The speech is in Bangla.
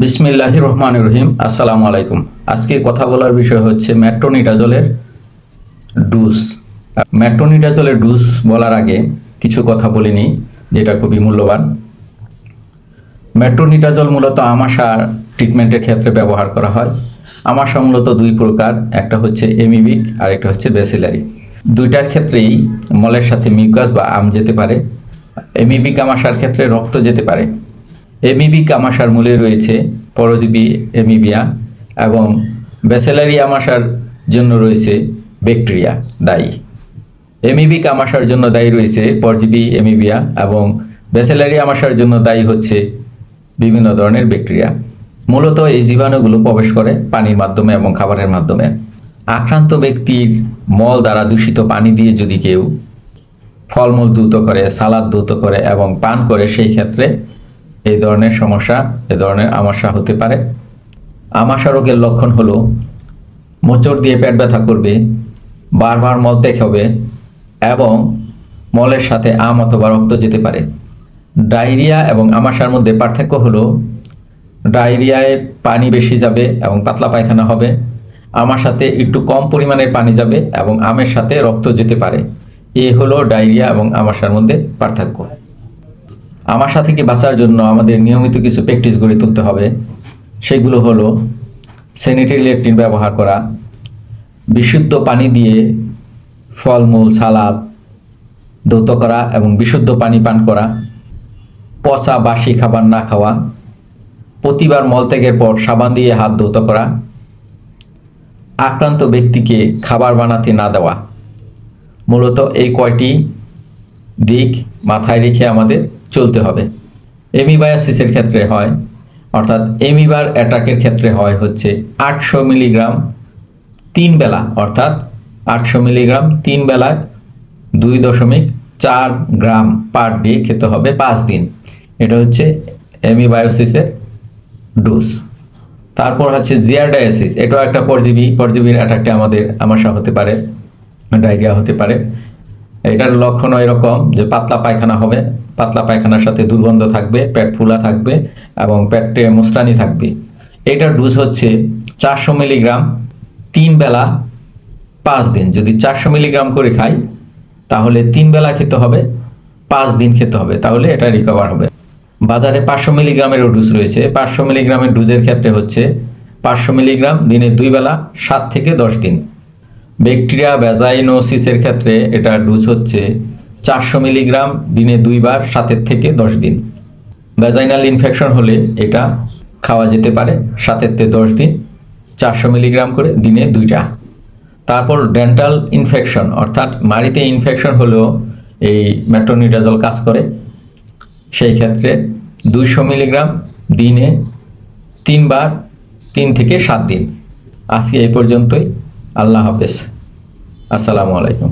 বিসমিল্লাহির রহমানির রহিম। আসসালামু আলাইকুম। আজকে কথা বলার বিষয় হচ্ছে মেট্রোনিডাজলের ডোজ। মেট্রোনিডাজলের ডোজ বলার আগে কিছু কথা বলে নিই, যেটা খুবই মূল্যবান। মেট্রোনিডাজল মূলত আমাশা ট্রিটমেন্টের ক্ষেত্রে ব্যবহার করা হয়। আমাশা মূলত দুই প্রকার, একটা হচ্ছে এমিবিক আর একটা হচ্ছে ব্যাসিলারি। দুইটার ক্ষেত্রেই মলের সাথে মিউকাস বা আম যেতে পারে। এমিবিক আমাশার ক্ষেত্রে রক্ত যেতে পারে। এমিবিক আমাশার মূলে রয়েছে পরজীবী এমিবিয়া এবং ব্যাসিলারি আমাশার জন্য রয়েছে ব্যাকটেরিয়া দায়ী। এমিবিক আমাশার জন্য দায়ী রয়েছে পরজীবী এমিবিয়া এবং ব্যাসিলারি আমাশার জন্য দায়ী হচ্ছে বিভিন্ন ধরনের ব্যাকটেরিয়া। মূলত এই জীবাণুগুলো প্রবেশ করে পানির মাধ্যমে এবং খাবারের মাধ্যমে। আক্রান্ত ব্যক্তির মল দ্বারা দূষিত পানি দিয়ে যদি কেউ ফলমূল দ্রুত করে, সালাদ দ্রুত করে এবং পান করে, সেই ক্ষেত্রে এই ধরনের সমস্যা, এই ধরনের আমাশা হতে পারে। আমাশা রোগের লক্ষণ হলো মোচড় দিয়ে পেট ব্যথা করবে, বারবার মলত্যাগ হবে এবং মলের সাথে আম অথবা রক্ত যেতে পারে। ডায়রিয়া এবং আমাশার মধ্যে পার্থক্য হলো ডায়রিয়ায় পানি বেশি যাবে এবং পাতলা পায়খানা হবে, আমাশাতে একটু কম পরিমাণে পানি যাবে এবং আমের সাথে রক্ত যেতে পারে। এই হলো ডায়রিয়া এবং আমাশার মধ্যে পার্থক্য। আমাশা থেকে বাঁচার জন্য আমাদের নিয়মিত কিছু প্র্যাকটিস গড়ে তুলতে হবে। সেগুলো হলো স্যানিটারি ল্যাট্রিন ব্যবহার করা, বিশুদ্ধ পানি দিয়ে ফলমূল সালাদ ধৌত করা এবং বিশুদ্ধ পানি পান করা, পচা বাসি খাবার না খাওয়া, প্রতিবার মলত্যাগের পর সাবান দিয়ে হাত ধৌত করা, আক্রান্ত ব্যক্তিকে খাবার বানাতে না দেওয়া। মূলত এই কয়টি দিক মাথায় রেখে আমাদের চলতে হবে। এমিবায়াসিসের ক্ষেত্রে হয়, অর্থাৎ এমিবার অ্যাটাকের ক্ষেত্রে হয় হচ্ছে 800 মিলিগ্রাম 3 বেলা, অর্থাৎ 800 মিলিগ্রাম 3 বেলায় 2.4 গ্রাম পার ডে খেতে হবে 5 দিন। এটা হচ্ছে এমিবায়োসিসের ডোজ। তারপর হচ্ছে জিয়ারডায়াসিস, এটাও একটা পরজীবীর অ্যাটাকে আমাদের আমাশা হতে পারে, ডায়রিয়া হতে পারে। এটার লক্ষণ এরকম যে পাতলা পায়খানা হবে, পাতলা পায়খানার সাথে দুর্গন্ধ থাকবে, পেট ফুলা থাকবে এবং পেটে মুসরানি থাকবে। এটার ডোজ হচ্ছে 400 মিলিগ্রাম 3 বেলা 5 দিন। যদি 400 মিলিগ্রাম করে খাই তাহলে 3 বেলা খেতে হবে, 5 দিন খেতে হবে, তাহলে এটা রিকভার হবে। বাজারে 500 মিলিগ্রামের ডোজ রয়েছে। 500 মিলিগ্রামের ডোজের ক্ষেত্রে হচ্ছে 500 মিলিগ্রাম দিনে 2 বেলা 7 থেকে 10 দিন। ব্যাকটেরিয়া ভ্যাজাইনোসিসের ক্ষেত্রে এটা ডোজ হচ্ছে 400 মিলিগ্রাম দিনে 2 বার 7 থেকে 10 দিন। ভ্যাজাইনাল ইনফেকশন হলে এটা খাওয়া যেতে পারে 7 থেকে 10 দিন, 400 মিলিগ্রাম করে দিনে 2টা। তারপর ডেন্টাল ইনফেকশন, অর্থাৎ মাড়িতে ইনফেকশন হলেও এই মেট্রোনিডাজল কাজ করে। সেই ক্ষেত্রে 200 মিলিগ্রাম দিনে 3 বার 3 থেকে 7 দিন। আজকে এই পর্যন্তই। আল্লাহ হাফেজ। আসসালামু আলাইকুম।